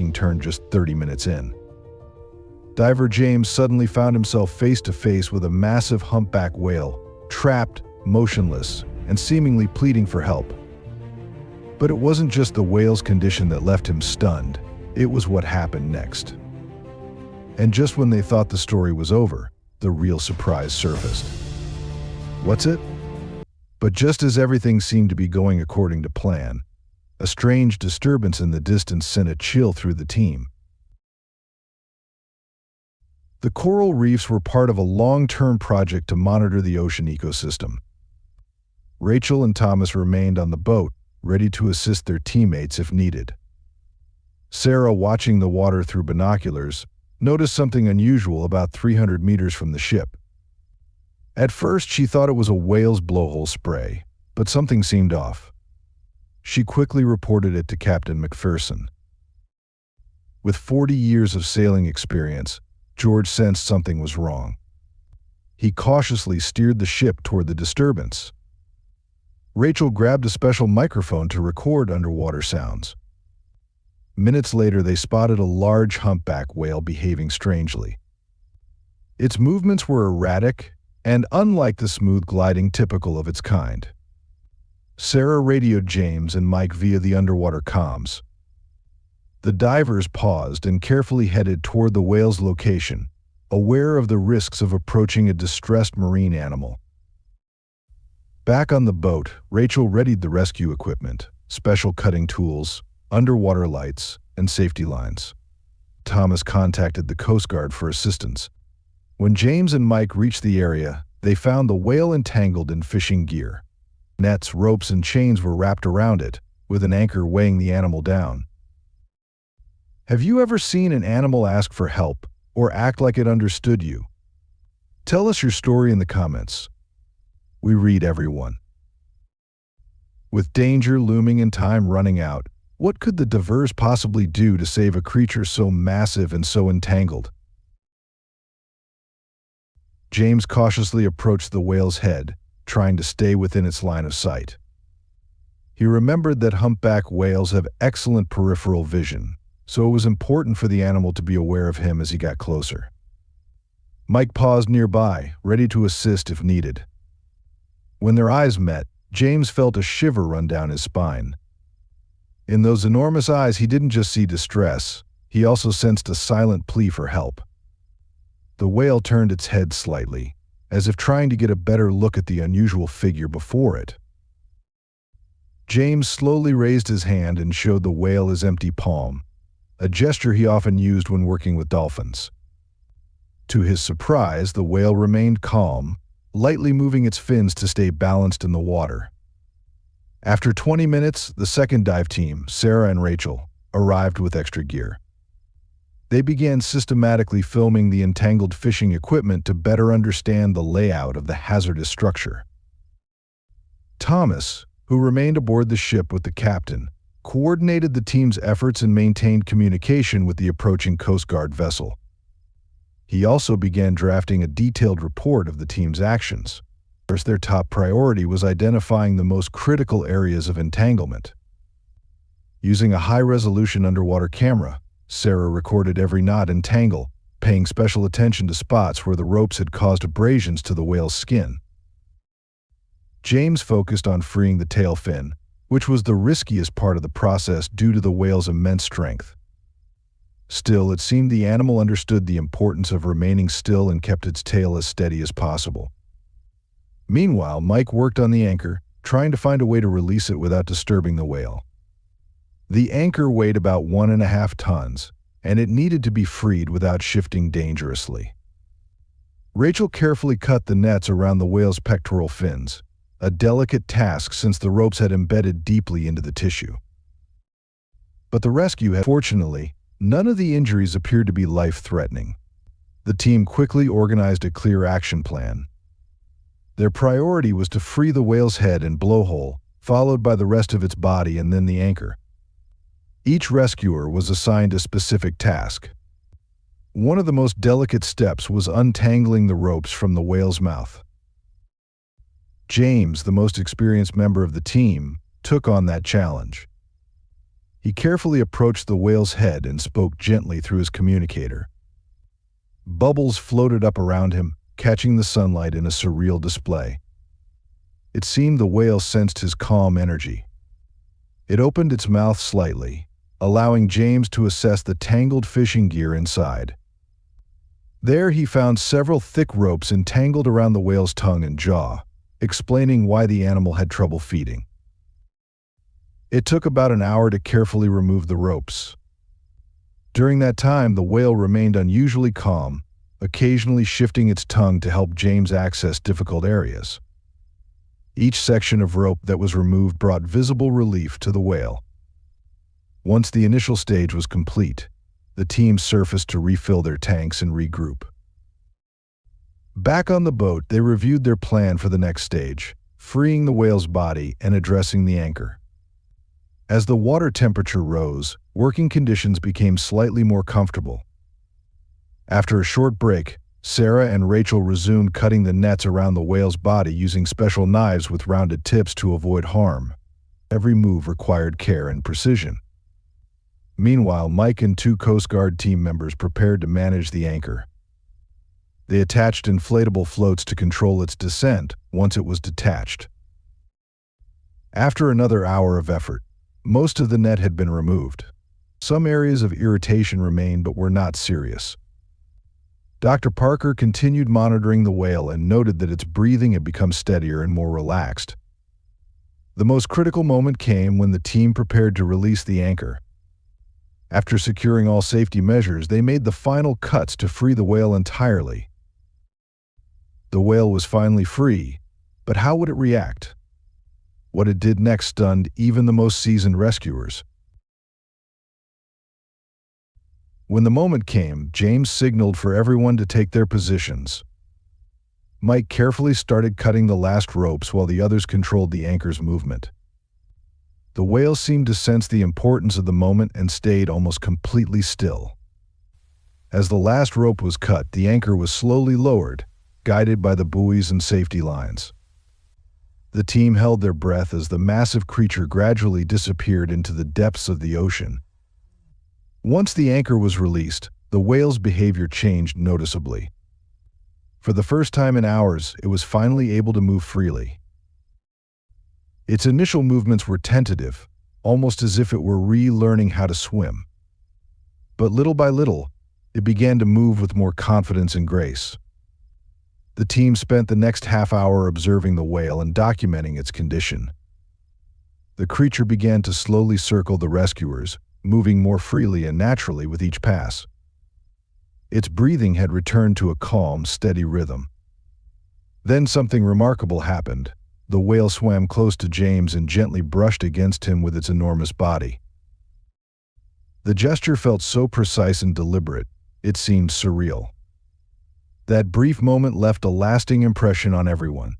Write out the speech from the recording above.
taking turn just 30 minutes in. Diver James suddenly found himself face to face with a massive humpback whale, trapped, motionless, and seemingly pleading for help. But it wasn't just the whale's condition that left him stunned, it was what happened next. And just when they thought the story was over, the real surprise surfaced. What's it? But just as everything seemed to be going according to plan, a strange disturbance in the distance sent a chill through the team. The coral reefs were part of a long-term project to monitor the ocean ecosystem. Rachel and Thomas remained on the boat, ready to assist their teammates if needed. Sarah, watching the water through binoculars, noticed something unusual about 300 meters from the ship. At first, she thought it was a whale's blowhole spray, but something seemed off. She quickly reported it to Captain McPherson. With 40 years of sailing experience, George sensed something was wrong. He cautiously steered the ship toward the disturbance. Rachel grabbed a special microphone to record underwater sounds. Minutes later, they spotted a large humpback whale behaving strangely. Its movements were erratic and unlike the smooth gliding typical of its kind. Sarah radioed James and Mike via the underwater comms. The divers paused and carefully headed toward the whale's location, aware of the risks of approaching a distressed marine animal. Back on the boat, Rachel readied the rescue equipment, special cutting tools, underwater lights, and safety lines. Thomas contacted the Coast Guard for assistance. When James and Mike reached the area, they found the whale entangled in fishing gear. Nets, ropes, and chains were wrapped around it, with an anchor weighing the animal down. Have you ever seen an animal ask for help or act like it understood you? Tell us your story in the comments. We read everyone. With danger looming and time running out, what could the divers possibly do to save a creature so massive and so entangled? James cautiously approached the whale's head, trying to stay within its line of sight. He remembered that humpback whales have excellent peripheral vision, so it was important for the animal to be aware of him as he got closer. Mike paused nearby, ready to assist if needed. When their eyes met, James felt a shiver run down his spine. In those enormous eyes, he didn't just see distress, he also sensed a silent plea for help. The whale turned its head slightly, as if trying to get a better look at the unusual figure before it. James slowly raised his hand and showed the whale his empty palm, a gesture he often used when working with dolphins. To his surprise, the whale remained calm, lightly moving its fins to stay balanced in the water. After 20 minutes, the second dive team, Sarah and Rachel, arrived with extra gear. They began systematically filming the entangled fishing equipment to better understand the layout of the hazardous structure. Thomas, who remained aboard the ship with the captain, coordinated the team's efforts and maintained communication with the approaching Coast Guard vessel. He also began drafting a detailed report of the team's actions. First, their top priority was identifying the most critical areas of entanglement. Using a high-resolution underwater camera, Sarah recorded every knot and tangle, paying special attention to spots where the ropes had caused abrasions to the whale's skin. James focused on freeing the tail fin, which was the riskiest part of the process due to the whale's immense strength. Still, it seemed the animal understood the importance of remaining still and kept its tail as steady as possible. Meanwhile, Mike worked on the anchor, trying to find a way to release it without disturbing the whale. The anchor weighed about 1.5 tons, and it needed to be freed without shifting dangerously. Rachel carefully cut the nets around the whale's pectoral fins, a delicate task since the ropes had embedded deeply into the tissue. But the rescue had, fortunately, none of the injuries appeared to be life-threatening. The team quickly organized a clear action plan. Their priority was to free the whale's head and blowhole, followed by the rest of its body and then the anchor. Each rescuer was assigned a specific task. One of the most delicate steps was untangling the ropes from the whale's mouth. James, the most experienced member of the team, took on that challenge. He carefully approached the whale's head and spoke gently through his communicator. Bubbles floated up around him, catching the sunlight in a surreal display. It seemed the whale sensed his calm energy. It opened its mouth slightly, allowing James to assess the tangled fishing gear inside. There he found several thick ropes entangled around the whale's tongue and jaw, explaining why the animal had trouble feeding. It took about an hour to carefully remove the ropes. During that time, the whale remained unusually calm, occasionally shifting its tongue to help James access difficult areas. Each section of rope that was removed brought visible relief to the whale. Once the initial stage was complete, the team surfaced to refill their tanks and regroup. Back on the boat, they reviewed their plan for the next stage, freeing the whale's body and addressing the anchor. As the water temperature rose, working conditions became slightly more comfortable. After a short break, Sarah and Rachel resumed cutting the nets around the whale's body using special knives with rounded tips to avoid harm. Every move required care and precision. Meanwhile, Mike and 2 Coast Guard team members prepared to manage the anchor. They attached inflatable floats to control its descent once it was detached. After another hour of effort, most of the net had been removed. Some areas of irritation remained but were not serious. Dr. Parker continued monitoring the whale and noted that its breathing had become steadier and more relaxed. The most critical moment came when the team prepared to release the anchor. After securing all safety measures, they made the final cuts to free the whale entirely. The whale was finally free, but how would it react? What it did next stunned even the most seasoned rescuers. When the moment came, James signaled for everyone to take their positions. Mike carefully started cutting the last ropes while the others controlled the anchor's movement. The whale seemed to sense the importance of the moment and stayed almost completely still. As the last rope was cut, the anchor was slowly lowered, guided by the buoys and safety lines. The team held their breath as the massive creature gradually disappeared into the depths of the ocean. Once the anchor was released, the whale's behavior changed noticeably. For the first time in hours, it was finally able to move freely. Its initial movements were tentative, almost as if it were relearning how to swim. But little by little, it began to move with more confidence and grace. The team spent the next half hour observing the whale and documenting its condition. The creature began to slowly circle the rescuers, moving more freely and naturally with each pass. Its breathing had returned to a calm, steady rhythm. Then something remarkable happened. The whale swam close to James and gently brushed against him with its enormous body. The gesture felt so precise and deliberate, it seemed surreal. That brief moment left a lasting impression on everyone.